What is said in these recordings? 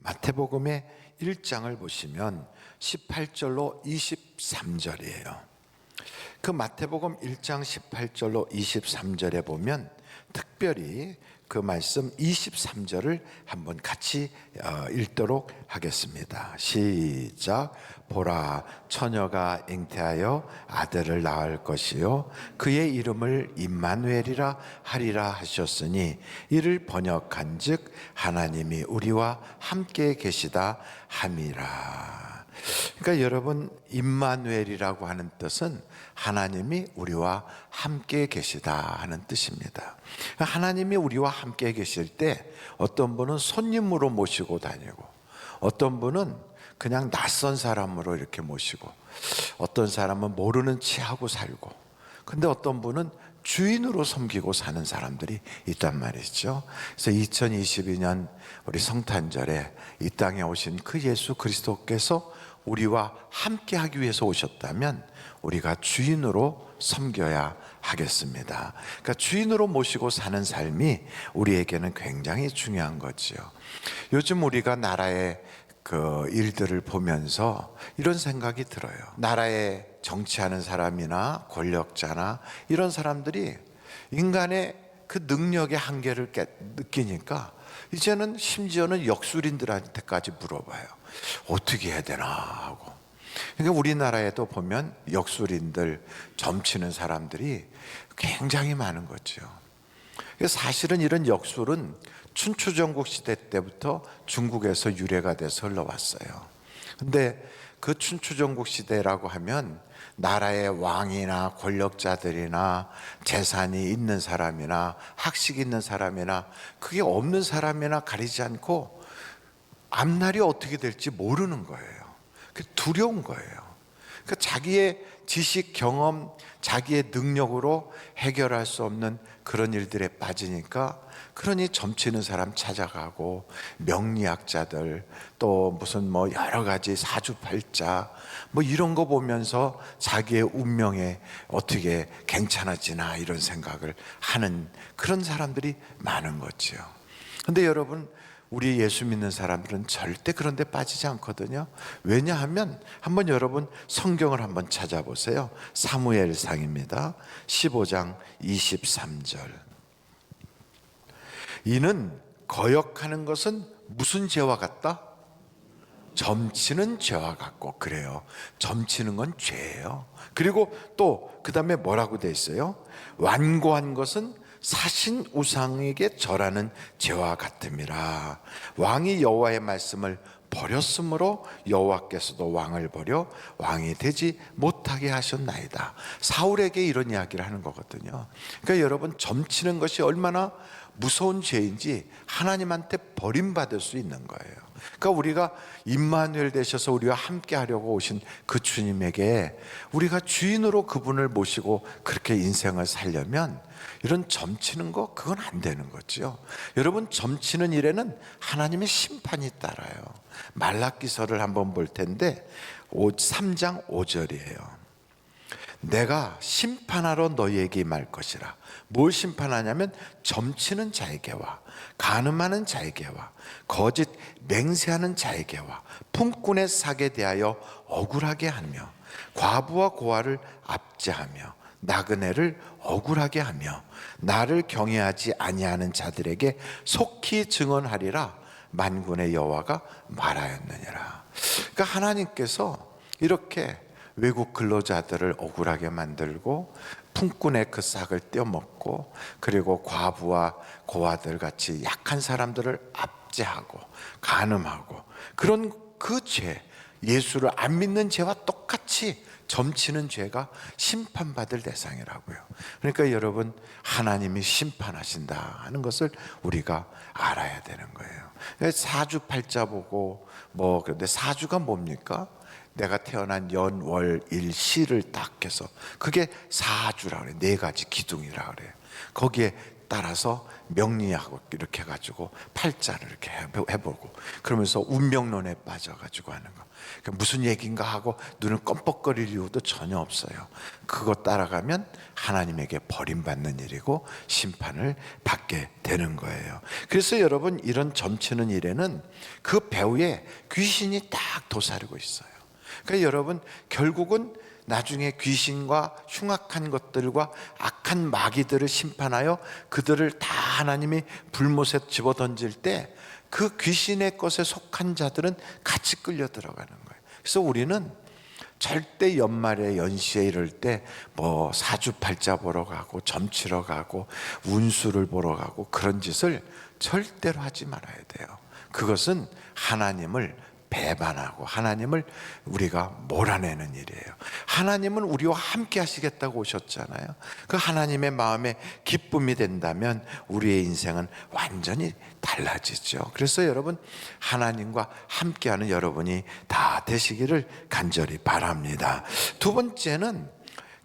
마태복음의 1장을 보시면 18절로 23절이에요. 그 마태복음 1장 18절로 23절에 보면 특별히 그 말씀 23절을 한번 같이 읽도록 하겠습니다. 시작. 보라, 처녀가 잉태하여 아들을 낳을 것이요 그의 이름을 임마누엘이라 하리라 하셨으니 이를 번역한즉 하나님이 우리와 함께 계시다 함이라. 그러니까 여러분, 임마누엘이라고 하는 뜻은 하나님이 우리와 함께 계시다 하는 뜻입니다. 하나님이 우리와 함께 계실 때 어떤 분은 손님으로 모시고 다니고, 어떤 분은 그냥 낯선 사람으로 이렇게 모시고, 어떤 사람은 모르는 체하고 살고, 근데 어떤 분은 주인으로 섬기고 사는 사람들이 있단 말이죠. 그래서 2022년 우리 성탄절에 이 땅에 오신 그 예수 그리스도께서 우리와 함께 하기 위해서 오셨다면 우리가 주인으로 섬겨야 하겠습니다. 그러니까 주인으로 모시고 사는 삶이 우리에게는 굉장히 중요한 거지요. 요즘 우리가 나라의 그 일들을 보면서 이런 생각이 들어요. 나라에 정치하는 사람이나 권력자나 이런 사람들이 인간의 그 능력의 한계를 느끼니까 이제는 심지어는 역술인들한테까지 물어봐요. 어떻게 해야 되나 하고. 그러니까 우리나라에도 보면 역술인들, 점치는 사람들이 굉장히 많은 거죠. 사실은 이런 역술은 춘추전국 시대 때부터 중국에서 유래가 돼서 흘러왔어요. 근데 그 춘추전국 시대라고 하면 나라의 왕이나 권력자들이나 재산이 있는 사람이나 학식이 있는 사람이나 그게 없는 사람이나 가리지 않고 앞날이 어떻게 될지 모르는 거예요. 두려운 거예요. 그러니까 자기의 지식, 경험, 자기의 능력으로 해결할 수 없는 그런 일들에 빠지니까, 그러니 점치는 사람 찾아가고 명리학자들 또 무슨 뭐 여러 가지 사주팔자 뭐 이런 거 보면서 자기의 운명에 어떻게 괜찮아지나 이런 생각을 하는 그런 사람들이 많은 거죠. 근데 여러분, 우리 예수 믿는 사람들은 절대 그런 데 빠지지 않거든요. 왜냐하면 한번 여러분 성경을 한번 찾아보세요. 사무엘상입니다. 15장 23절. 이는 거역하는 것은 무슨 죄와 같다? 점치는 죄와 같고. 그래요. 점치는 건 죄예요. 그리고 또 그 다음에 뭐라고 돼 있어요? 완고한 것은 사신 우상에게 절하는 죄와 같음이라. 왕이 여호와의 말씀을 버렸으므로 여호와께서도 왕을 버려 왕이 되지 못하게 하셨나이다. 사울에게 이런 이야기를 하는 거거든요. 그러니까 여러분, 점치는 것이 얼마나 무서운 죄인지 하나님한테 버림받을 수 있는 거예요. 그러니까 우리가 임마누엘 되셔서 우리와 함께 하려고 오신 그 주님에게 우리가 주인으로 그분을 모시고 그렇게 인생을 살려면 이런 점치는 거, 그건 안 되는 거죠. 여러분, 점치는 일에는 하나님의 심판이 따라요. 말라기서를 한번 볼 텐데 3장 5절이에요. 내가 심판하러 너희에게 임할 것이라. 뭘 심판하냐면 점치는 자에게와 간음하는 자에게와 거짓 맹세하는 자에게와 품꾼의 삭에 대하여 억울하게 하며 과부와 고아를 압제하며 나그네를 억울하게 하며 나를 경외하지 아니하는 자들에게 속히 증언하리라. 만군의 여호와가 말하였느니라. 그러니까 하나님께서 이렇게 외국 근로자들을 억울하게 만들고 품꾼의 그 싹을 떼어먹고, 그리고 과부와 고아들 같이 약한 사람들을 압제하고 간음하고, 그런 그 죄, 예수를 안 믿는 죄와 똑같이 점치는 죄가 심판받을 대상이라고요. 그러니까 여러분, 하나님이 심판하신다 하는 것을 우리가 알아야 되는 거예요. 사주팔자 보고 그런데 사주가 뭡니까? 내가 태어난 연, 월, 일, 시를 딱 해서 그게 사주라 그래요. 4가지 기둥이라 그래요. 거기에 따라서 명리하고 이렇게 해가지고 팔자를 이렇게 해보고 그러면서 운명론에 빠져가지고 하는 거. 그러니까 무슨 얘기인가 하고 눈을 껌뻑거릴 이유도 전혀 없어요. 그거 따라가면 하나님에게 버림받는 일이고 심판을 받게 되는 거예요. 그래서 여러분, 이런 점치는 일에는 그 배후에 귀신이 딱 도사리고 있어요. 그러니까 여러분, 결국은 나중에 귀신과 흉악한 것들과 악한 마귀들을 심판하여 그들을 다 하나님이 불못에 집어던질 때 그 귀신의 것에 속한 자들은 같이 끌려 들어가는 거예요. 그래서 우리는 절대 연말에 연시에 이럴 때 뭐 사주팔자 보러 가고 점치러 가고 운수를 보러 가고 그런 짓을 절대로 하지 말아야 돼요. 그것은 하나님을 배반하고 하나님을 우리가 몰아내는 일이에요. 하나님은 우리와 함께 하시겠다고 오셨잖아요. 그 하나님의 마음에 기쁨이 된다면 우리의 인생은 완전히 달라지죠. 그래서 여러분, 하나님과 함께하는 여러분이 다 되시기를 간절히 바랍니다. 두 번째는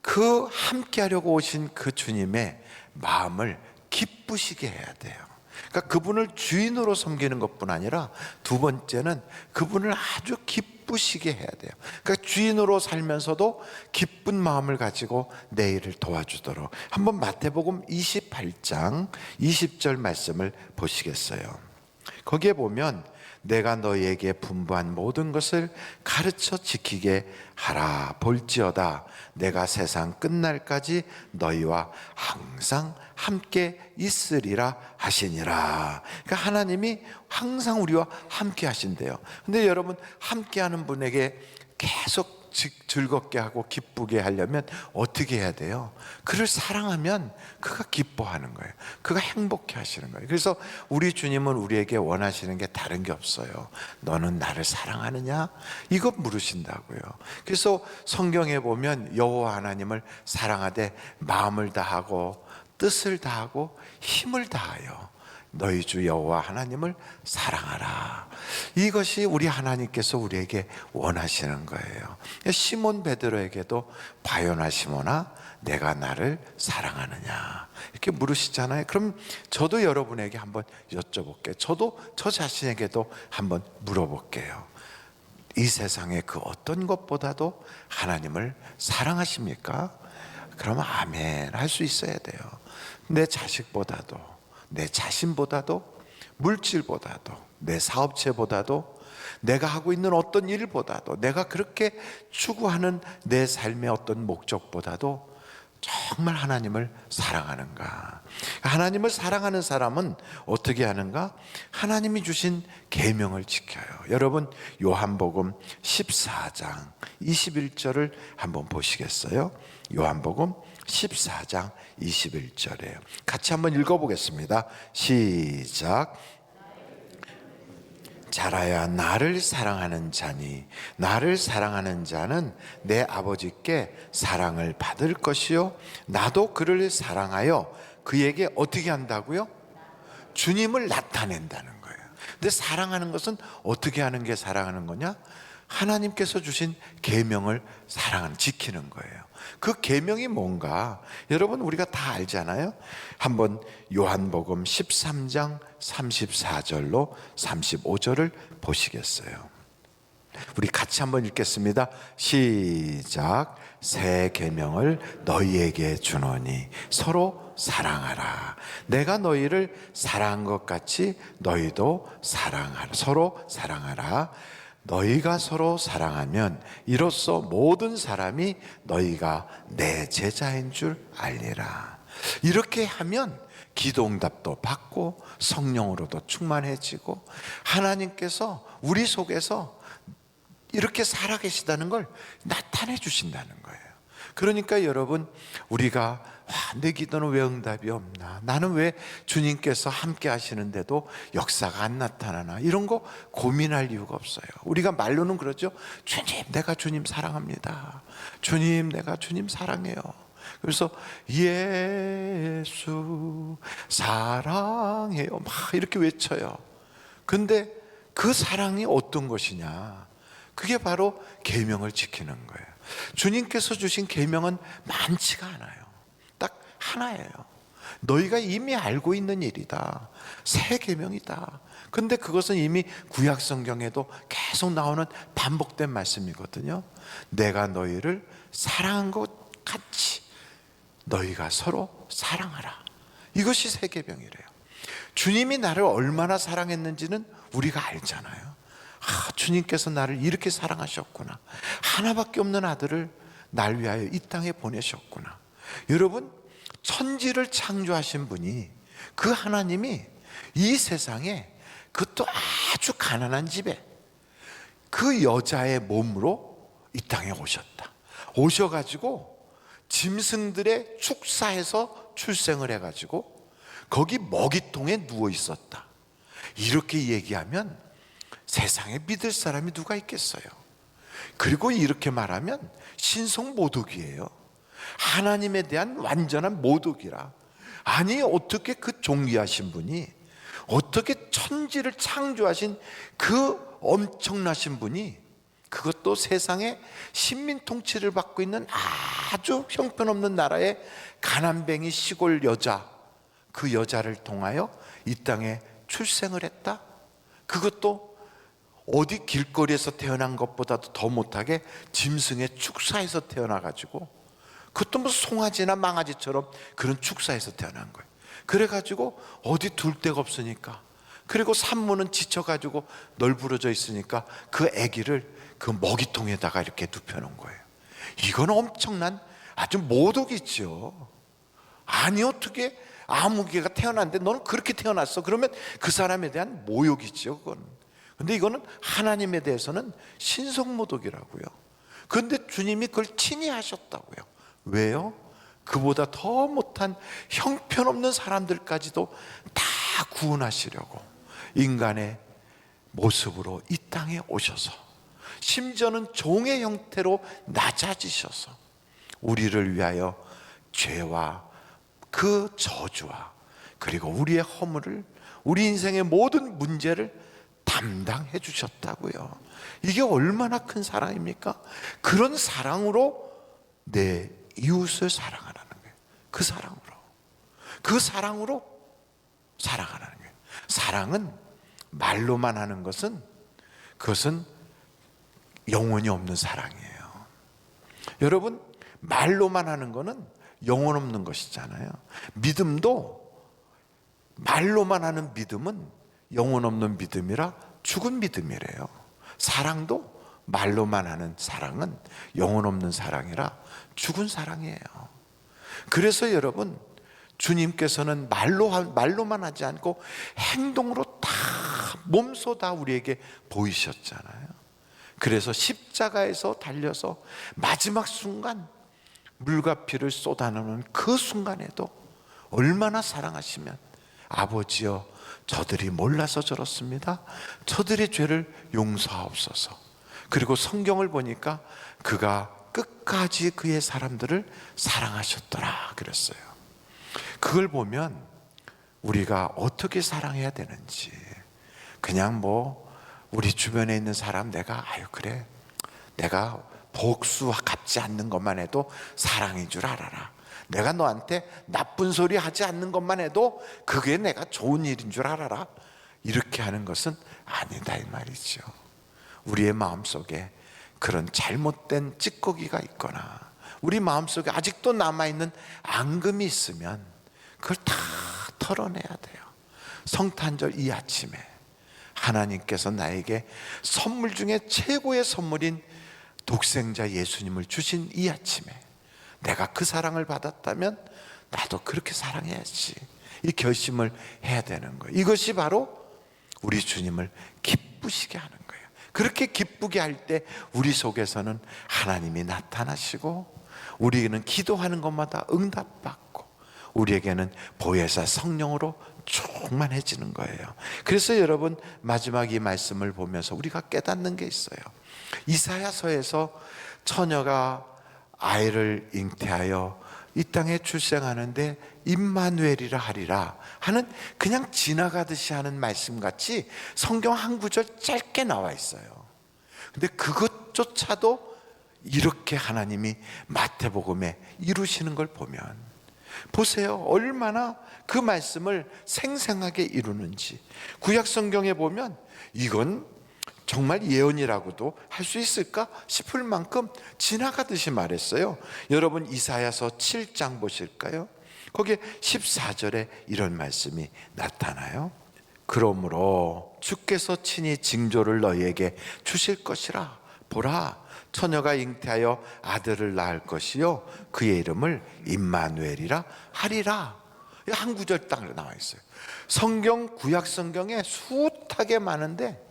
그 함께하려고 오신 그 주님의 마음을 기쁘시게 해야 돼요. 그러니까 그분을 주인으로 섬기는 것뿐 아니라 두 번째는 그분을 아주 기쁘시게 해야 돼요. 그러니까 주인으로 살면서도 기쁜 마음을 가지고 내 일을 도와주도록. 한번 마태복음 28장 20절 말씀을 보시겠어요? 거기에 보면 내가 너희에게 분부한 모든 것을 가르쳐 지키게 하라. 볼지어다 내가 세상 끝날까지 너희와 항상 함께 있으리라 하시니라. 그러니까 하나님이 항상 우리와 함께 하신대요. 근데 여러분, 함께하는 분에게 계속 즐겁게 하고 기쁘게 하려면 어떻게 해야 돼요? 그를 사랑하면 그가 기뻐하는 거예요. 그가 행복해 하시는 거예요. 그래서 우리 주님은 우리에게 원하시는 게 다른 게 없어요. 너는 나를 사랑하느냐? 이거 물으신다고요. 그래서 성경에 보면 여호와 하나님을 사랑하되 마음을 다하고 뜻을 다하고 힘을 다하여 너희 주 여호와 하나님을 사랑하라. 이것이 우리 하나님께서 우리에게 원하시는 거예요. 시몬 베드로에게도 바요나 시몬아 내가 나를 사랑하느냐 이렇게 물으시잖아요. 그럼 저도 여러분에게 한번 여쭤볼게요. 저도 저 자신에게도 한번 물어볼게요. 이 세상의 그 어떤 것보다도 하나님을 사랑하십니까? 그러면 아멘 할 수 있어야 돼요. 내 자식보다도, 내 자신보다도, 물질보다도, 내 사업체보다도, 내가 하고 있는 어떤 일보다도, 내가 그렇게 추구하는 내 삶의 어떤 목적보다도 정말 하나님을 사랑하는가? 하나님을 사랑하는 사람은 어떻게 하는가? 하나님이 주신 계명을 지켜요. 여러분, 요한복음 14장 21절을 한번 보시겠어요? 요한복음 14장 21절이에요. 같이 한번 읽어보겠습니다. 시작. 자라야 나를 사랑하는 자니 나를 사랑하는 자는 내 아버지께 사랑을 받을 것이요 나도 그를 사랑하여 그에게 어떻게 한다고요? 주님을 나타낸다는 거예요. 근데 사랑하는 것은 어떻게 하는 게 사랑하는 거냐? 하나님께서 주신 계명을 지키는 거예요. 그 계명이 뭔가 여러분 우리가 다 알잖아요. 한번 요한복음 13장 34절로 35절을 보시겠어요? 우리 같이 한번 읽겠습니다. 시작. 새 계명을 너희에게 주노니 서로 사랑하라. 내가 너희를 사랑한 것 같이 너희도 사랑하라. 서로 사랑하라. 너희가 서로 사랑하면 이로써 모든 사람이 너희가 내 제자인 줄 알리라. 이렇게 하면 기도응답도 받고 성령으로도 충만해지고 하나님께서 우리 속에서 이렇게 살아계시다는 걸 나타내 주신다는 거예요. 그러니까 여러분, 우리가 내 기도는 왜 응답이 없나? 나는 왜 주님께서 함께 하시는데도 역사가 안 나타나나? 이런 거 고민할 이유가 없어요. 우리가 말로는 그러죠. 주님, 내가 주님 사랑합니다. 주님, 내가 주님 사랑해요. 그래서 예수 사랑해요 막 이렇게 외쳐요. 근데 그 사랑이 어떤 것이냐? 그게 바로 계명을 지키는 거예요. 주님께서 주신 계명은 많지가 않아요. 딱 하나예요. 너희가 이미 알고 있는 일이다. 새 계명이다. 근데 그것은 이미 구약 성경에도 계속 나오는 반복된 말씀이거든요. 내가 너희를 사랑한 것 같이 너희가 서로 사랑하라. 이것이 새 계명이래요. 주님이 나를 얼마나 사랑했는지는 우리가 알잖아요. 주님께서 나를 이렇게 사랑하셨구나. 하나밖에 없는 아들을 날 위하여 이 땅에 보내셨구나. 여러분, 천지를 창조하신 분이, 그 하나님이 이 세상에, 그것도 아주 가난한 집에 그 여자의 몸으로 이 땅에 오셨다. 오셔가지고 짐승들의 축사에서 출생을 해가지고 거기 먹이통에 누워 있었다. 이렇게 얘기하면 세상에 믿을 사람이 누가 있겠어요? 그리고 이렇게 말하면 신성 모독이에요. 하나님에 대한 완전한 모독이라. 아니, 어떻게 그 존귀하신 분이, 어떻게 천지를 창조하신 그 엄청나신 분이, 그것도 세상에 식민 통치를 받고 있는 아주 형편없는 나라의 가난뱅이 시골 여자, 그 여자를 통하여 이 땅에 출생을 했다? 그것도 어디 길거리에서 태어난 것보다도 더 못하게 짐승의 축사에서 태어나가지고, 그것도 뭐 송아지나 망아지처럼 그런 축사에서 태어난 거예요. 그래가지고 어디 둘 데가 없으니까, 그리고 산모는 지쳐가지고 널브러져 있으니까 그 아기를 그 먹이통에다가 이렇게 눕혀놓은 거예요. 이건 엄청난 아주 모독이죠. 아니, 어떻게 아무 개가 태어났는데 너는 그렇게 태어났어? 그러면 그 사람에 대한 모욕이죠, 그건. 근데 이거는 하나님에 대해서는 신성모독이라고요. 그런데 주님이 그걸 친히 하셨다고요. 왜요? 그보다 더 못한 형편없는 사람들까지도 다 구원하시려고 인간의 모습으로 이 땅에 오셔서, 심지어는 종의 형태로 낮아지셔서 우리를 위하여 죄와 그 저주와 그리고 우리의 허물을, 우리 인생의 모든 문제를 담당해 주셨다고요. 이게 얼마나 큰 사랑입니까? 그런 사랑으로 내 이웃을 사랑하라는 거예요. 그 사랑으로 사랑하라는 거예요. 사랑은 말로만 하는 것은, 그것은 영혼이 없는 사랑이에요. 여러분, 말로만 하는 것은 영혼 없는 것이잖아요. 믿음도 말로만 하는 믿음은 영혼 없는 믿음이라 죽은 믿음이래요. 사랑도 말로만 하는 사랑은 영혼 없는 사랑이라 죽은 사랑이에요. 그래서 여러분, 주님께서는 말로만 하지 않고 행동으로 다, 몸소 다 우리에게 보이셨잖아요. 그래서 십자가에서 달려서 마지막 순간 물과 피를 쏟아내는 그 순간에도 얼마나 사랑하시면, 아버지여, 저들이 몰라서 저렇습니다. 저들의 죄를 용서하옵소서. 그리고 성경을 보니까 그가 끝까지 그의 사람들을 사랑하셨더라 그랬어요. 그걸 보면 우리가 어떻게 사랑해야 되는지, 그냥 뭐 우리 주변에 있는 사람 그래, 내가 복수 갚지 않는 것만 해도 사랑인 줄 알아라. 내가 너한테 나쁜 소리 하지 않는 것만 해도 그게 내가 좋은 일인 줄 알아라. 이렇게 하는 것은 아니다 이 말이죠. 우리의 마음속에 그런 잘못된 찌꺼기가 있거나 우리 마음속에 아직도 남아있는 앙금이 있으면 그걸 다 털어내야 돼요. 성탄절 이 아침에 하나님께서 나에게 선물 중에 최고의 선물인 독생자 예수님을 주신 이 아침에 내가 그 사랑을 받았다면 나도 그렇게 사랑해야지, 이 결심을 해야 되는 거예요. 이것이 바로 우리 주님을 기쁘시게 하는 거예요. 그렇게 기쁘게 할 때 우리 속에서는 하나님이 나타나시고, 우리에게는 기도하는 것마다 응답받고, 우리에게는 보혜사 성령으로 충만해지는 거예요. 그래서 여러분, 마지막 이 말씀을 보면서 우리가 깨닫는 게 있어요. 이사야서에서 처녀가 아이를 잉태하여 이 땅에 출생하는데 임마누엘이라 하리라 하는, 그냥 지나가듯이 하는 말씀같이 성경 한 구절 짧게 나와 있어요. 근데 그것조차도 이렇게 하나님이 마태복음에 이루시는 걸 보면, 보세요. 얼마나 그 말씀을 생생하게 이루는지. 구약 성경에 보면 이건 정말 예언이라고도 할 수 있을까 싶을 만큼 지나가듯이 말했어요. 여러분 이사야서 7장 보실까요? 거기에 14절에 이런 말씀이 나타나요. 그러므로 주께서 친히 징조를 너희에게 주실 것이라. 보라, 처녀가 잉태하여 아들을 낳을 것이요 그의 이름을 임마누엘이라 하리라. 한 구절 딱 나와 있어요. 성경, 구약 성경에 숱하게 많은데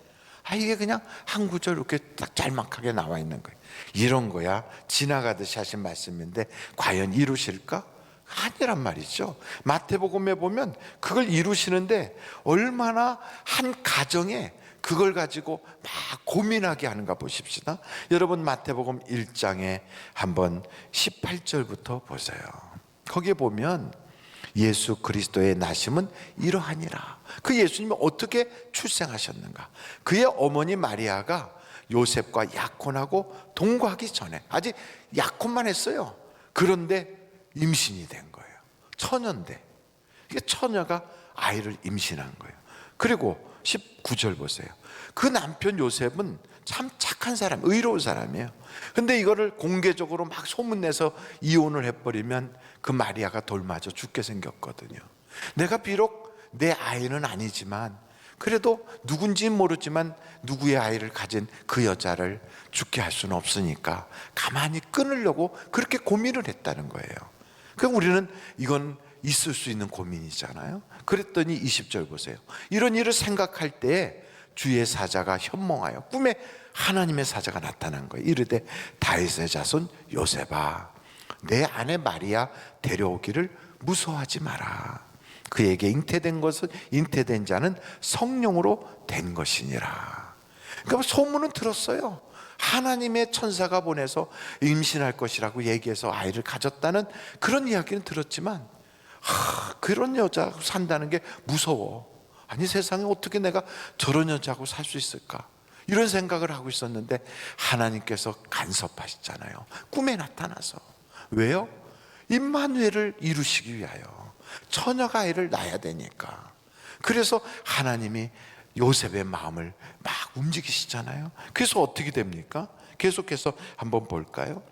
이게 그냥 한 구절 이렇게 딱 짤막하게 나와 있는 거예요. 이런 거야 지나가듯이 하신 말씀인데 과연 이루실까? 아니란 말이죠. 마태복음에 보면 그걸 이루시는데 얼마나 한 가정에 그걸 가지고 막 고민하게 하는가 보십시다. 여러분 마태복음 1장에 한번 18절부터 보세요. 거기에 보면 예수 그리스도의 나심은 이러하니라. 그 예수님이 어떻게 출생하셨는가? 그의 어머니 마리아가 요셉과 약혼하고 동거하기 전에 아직 약혼만 했어요. 그런데 임신이 된 거예요. 처녀인데 이게 처녀가 아이를 임신한 거예요. 그리고 19절 보세요. 그 남편 요셉은 참 착한 사람, 의로운 사람이에요. 근데 이거를 공개적으로 막 소문내서 이혼을 해버리면 그 마리아가 돌맞아 죽게 생겼거든요. 내가 비록 내 아이는 아니지만 그래도 누군지는 모르지만 누구의 아이를 가진 그 여자를 죽게 할 수는 없으니까 가만히 끊으려고 그렇게 고민을 했다는 거예요. 그럼 우리는 이건 있을 수 있는 고민이잖아요. 그랬더니 20절 보세요. 이런 일을 생각할 때에 주의 사자가 현몽하여 꿈에 하나님의 사자가 나타난 거예요. 이르되 다윗의 자손 요셉아, 내 아내 마리아 데려오기를 무서워하지 마라. 그에게 잉태된 자는 성령으로 된 것이니라. 그러니까 소문은 들었어요. 하나님의 천사가 보내서 임신할 것이라고 얘기해서 아이를 가졌다는 그런 이야기는 들었지만 그런 여자하고 산다는 게 무서워. 아니 세상에 어떻게 내가 저런 여자하고 살 수 있을까? 이런 생각을 하고 있었는데 하나님께서 간섭하시잖아요. 꿈에 나타나서. 왜요? 임마누엘을 이루시기 위하여. 처녀가 아이를 낳아야 되니까. 그래서 하나님이 요셉의 마음을 막 움직이시잖아요. 그래서 어떻게 됩니까? 계속해서 한번 볼까요?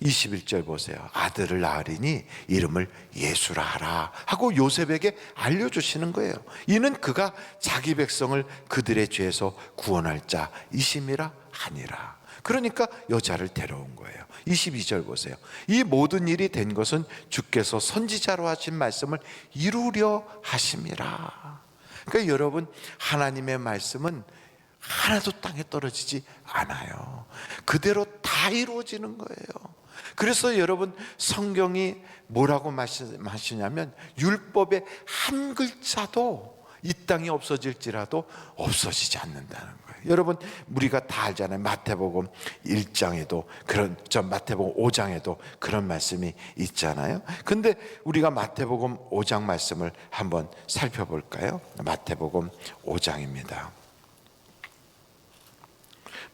21절 보세요. 아들을 낳으리니 이름을 예수라 하라 하고 요셉에게 알려주시는 거예요. 이는 그가 자기 백성을 그들의 죄에서 구원할 자이심이라 하니라. 그러니까 여자를 데려온 거예요. 22절 보세요. 이 모든 일이 된 것은 주께서 선지자로 하신 말씀을 이루려 하심이라. 그러니까 여러분 하나님의 말씀은 하나도 땅에 떨어지지 않아요. 그대로 다 이루어지는 거예요. 그래서 여러분 성경이 뭐라고 말씀하시냐면 율법의 한 글자도 이 땅이 없어질지라도 없어지지 않는다는 거예요. 여러분 우리가 다 알잖아요. 마태복음 1장에도 마태복음 5장에도 그런 말씀이 있잖아요. 근데 우리가 마태복음 5장 말씀을 한번 살펴볼까요? 마태복음 5장입니다.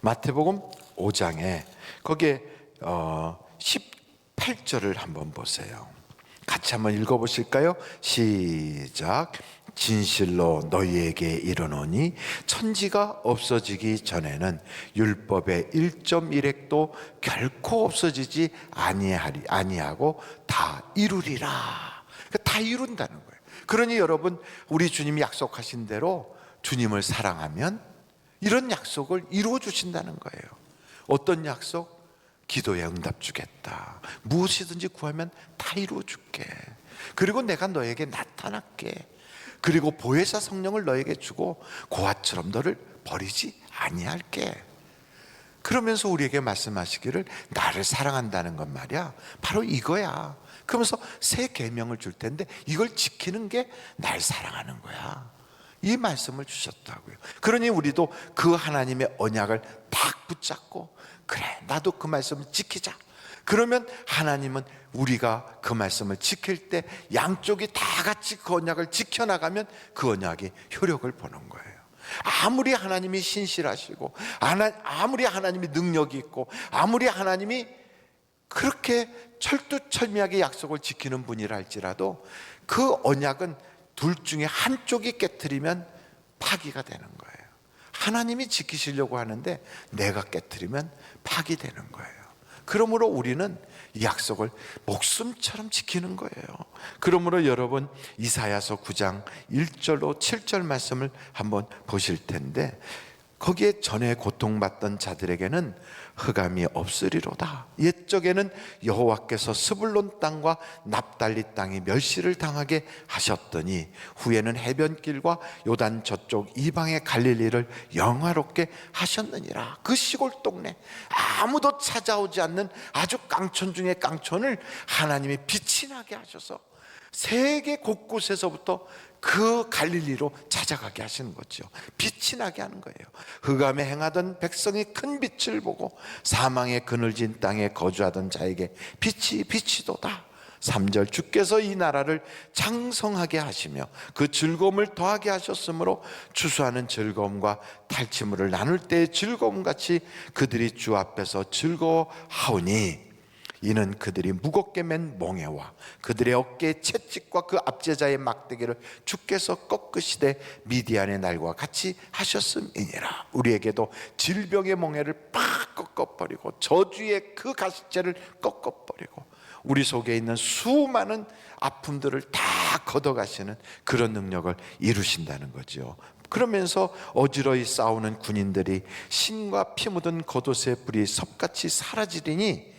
마태복음 5장에 거기에 18절을 한번 보세요. 같이 한번 읽어보실까요? 시작. 진실로 너희에게 이르노니 천지가 없어지기 전에는 율법의 1.1획도 결코 없어지지 아니하고 다 이루리라. 다 이룬다는 거예요. 그러니 여러분 우리 주님이 약속하신 대로 주님을 사랑하면 이런 약속을 이루어 주신다는 거예요. 어떤 약속? 기도에 응답 주겠다. 무엇이든지 구하면 다 이루어 줄게. 그리고 내가 너에게 나타날게. 그리고 보혜사 성령을 너에게 주고 고아처럼 너를 버리지 아니할게. 그러면서 우리에게 말씀하시기를 나를 사랑한다는 건 말이야 바로 이거야. 그러면서 새 계명을 줄 텐데 이걸 지키는 게 날 사랑하는 거야. 이 말씀을 주셨다고요. 그러니 우리도 그 하나님의 언약을 딱 붙잡고 그래 나도 그 말씀을 지키자. 그러면 하나님은 우리가 그 말씀을 지킬 때 양쪽이 다 같이 그 언약을 지켜나가면 그 언약이 효력을 보는 거예요. 아무리 하나님이 신실하시고 아무리 하나님이 능력이 있고 아무리 하나님이 그렇게 철두철미하게 약속을 지키는 분이라 할지라도 그 언약은 둘 중에 한쪽이 깨트리면 파기가 되는 거예요. 하나님이 지키시려고 하는데 내가 깨트리면 파기되는 거예요. 그러므로 우리는 이 약속을 목숨처럼 지키는 거예요. 그러므로 여러분 이사야서 9장 1절로 7절 말씀을 한번 보실 텐데, 거기에 전에 고통받던 자들에게는 흑암이 없으리로다. 옛적에는 여호와께서 스불론 땅과 납달리 땅이 멸시를 당하게 하셨더니 후에는 해변길과 요단 저쪽 이방의 갈릴리를 영화롭게 하셨느니라. 그 시골 동네 아무도 찾아오지 않는 아주 깡촌 중에 깡촌을 하나님이 빛이 나게 하셔서 세계 곳곳에서부터 그 갈릴리로 찾아가게 하시는 거죠. 빛이 나게 하는 거예요. 흑암에 행하던 백성이 큰 빛을 보고 사망의 그늘진 땅에 거주하던 자에게 빛이 비치도다. 3절 주께서 이 나라를 장성하게 하시며 그 즐거움을 더하게 하셨으므로 추수하는 즐거움과 탈취물을 나눌 때의 즐거움같이 그들이 주 앞에서 즐거워하오니 이는 그들이 무겁게 맨 멍에와 그들의 어깨의 채찍과 그 압제자의 막대기를 주께서 꺾으시되 미디안의 날과 같이 하셨음이니라. 우리에게도 질병의 멍에를 팍 꺾어버리고 저주의 그 가시체를 꺾어버리고 우리 속에 있는 수많은 아픔들을 다 걷어가시는 그런 능력을 이루신다는 거죠. 그러면서 어지러이 싸우는 군인들이 신과 피 묻은 겉옷의 불이 섭같이 사라지리니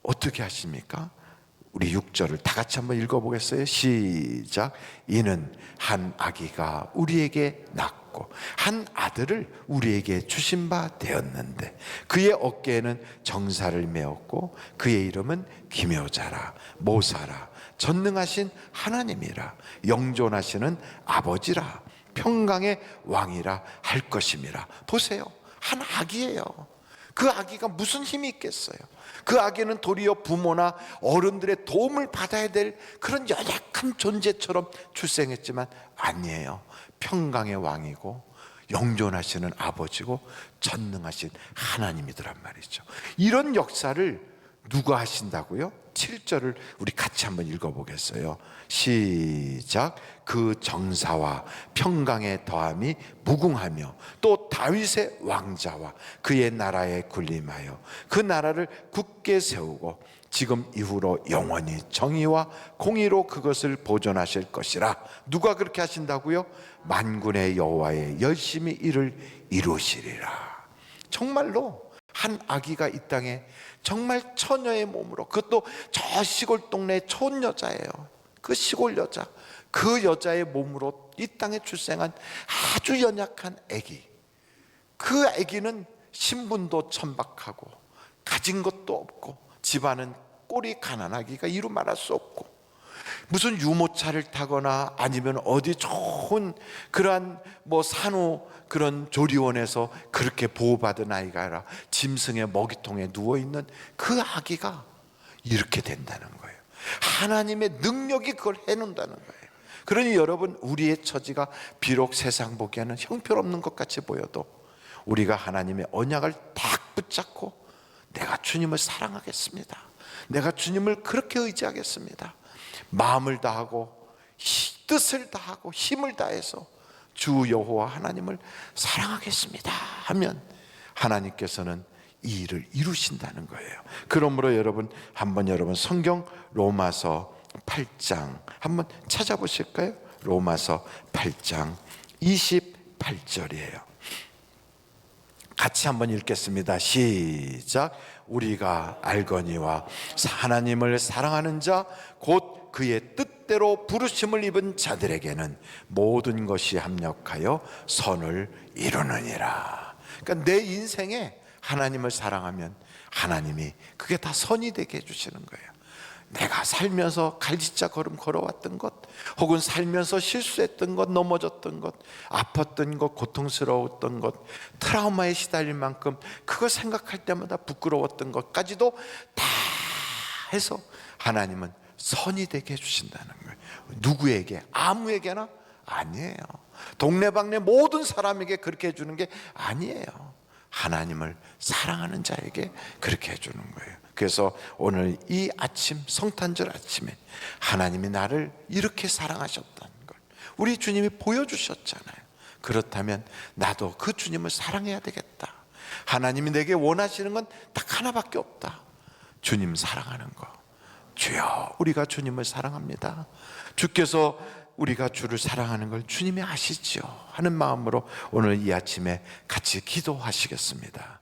어떻게 하십니까? 우리 6절을 다 같이 한번 읽어보겠어요? 시작. 이는 한 아기가 우리에게 낳고 한 아들을 우리에게 주신 바 되었는데 그의 어깨에는 정사를 메었고 그의 이름은 기묘자라 모사라 전능하신 하나님이라 영존하시는 아버지라 평강의 왕이라 할 것임이라. 보세요, 한 아기예요. 그 아기가 무슨 힘이 있겠어요? 그 아기는 도리어 부모나 어른들의 도움을 받아야 될 그런 연약한 존재처럼 출생했지만 아니에요. 평강의 왕이고 영존하시는 아버지고 전능하신 하나님이더란 말이죠. 이런 역사를 누가 하신다고요? 7절을 우리 같이 한번 읽어보겠어요. 시작. 그 정사와 평강의 더함이 무궁하며 또 다윗의 왕자와 그의 나라에 군림하여 그 나라를 굳게 세우고 지금 이후로 영원히 정의와 공의로 그것을 보존하실 것이라. 누가 그렇게 하신다고요? 만군의 여호와의 열심히 이를 이루시리라. 정말로 한 아기가 이 땅에 정말 처녀의 몸으로, 그것도 저 시골 동네 촌 여자예요. 그 시골 여자, 그 여자의 몸으로 이 땅에 출생한 아주 연약한 아기. 그 아기는 신분도 천박하고 가진 것도 없고 집안은 꼴이 가난하기가 이루 말할 수 없고 무슨 유모차를 타거나 아니면 어디 좋은 그러한 산후 그런 조리원에서 그렇게 보호받은 아이가 아니라 짐승의 먹이통에 누워있는 그 아기가 이렇게 된다는 거예요. 하나님의 능력이 그걸 해놓는다는 거예요. 그러니 여러분, 우리의 처지가 비록 세상 보기에는 형편없는 것 같이 보여도 우리가 하나님의 언약을 딱 붙잡고 내가 주님을 사랑하겠습니다, 내가 주님을 그렇게 의지하겠습니다, 마음을 다하고 뜻을 다하고 힘을 다해서 주 여호와 하나님을 사랑하겠습니다 하면 하나님께서는 이 일을 이루신다는 거예요. 그러므로 여러분, 한번 여러분 성경 로마서 8장 한번 찾아보실까요? 로마서 8장 28절이에요. 같이 한번 읽겠습니다. 시작. 우리가 알거니와 하나님을 사랑하는 자 곧 그의 뜻대로 부르심을 입은 자들에게는 모든 것이 합력하여 선을 이루느니라. 그러니까 내 인생에 하나님을 사랑하면 하나님이 그게 다 선이 되게 해주시는 거예요. 내가 살면서 갈짓자 걸음 걸어왔던 것, 혹은 살면서 실수했던 것, 넘어졌던 것, 아팠던 것, 고통스러웠던 것, 트라우마에 시달릴 만큼 그걸 생각할 때마다 부끄러웠던 것까지도 다 해서 하나님은 선이 되게 해주신다는 거예요. 누구에게? 아무에게나? 아니에요. 동네방네 모든 사람에게 그렇게 해주는 게 아니에요. 하나님을 사랑하는 자에게 그렇게 해주는 거예요. 그래서 오늘 이 아침, 성탄절 아침에 하나님이 나를 이렇게 사랑하셨다는 걸 우리 주님이 보여주셨잖아요. 그렇다면 나도 그 주님을 사랑해야 되겠다. 하나님이 내게 원하시는 건 딱 하나밖에 없다. 주님 사랑하는 거. 주여, 우리가 주님을 사랑합니다. 주께서 우리가 주를 사랑하는 걸 주님이 아시죠 하는 마음으로 오늘 이 아침에 같이 기도하시겠습니다.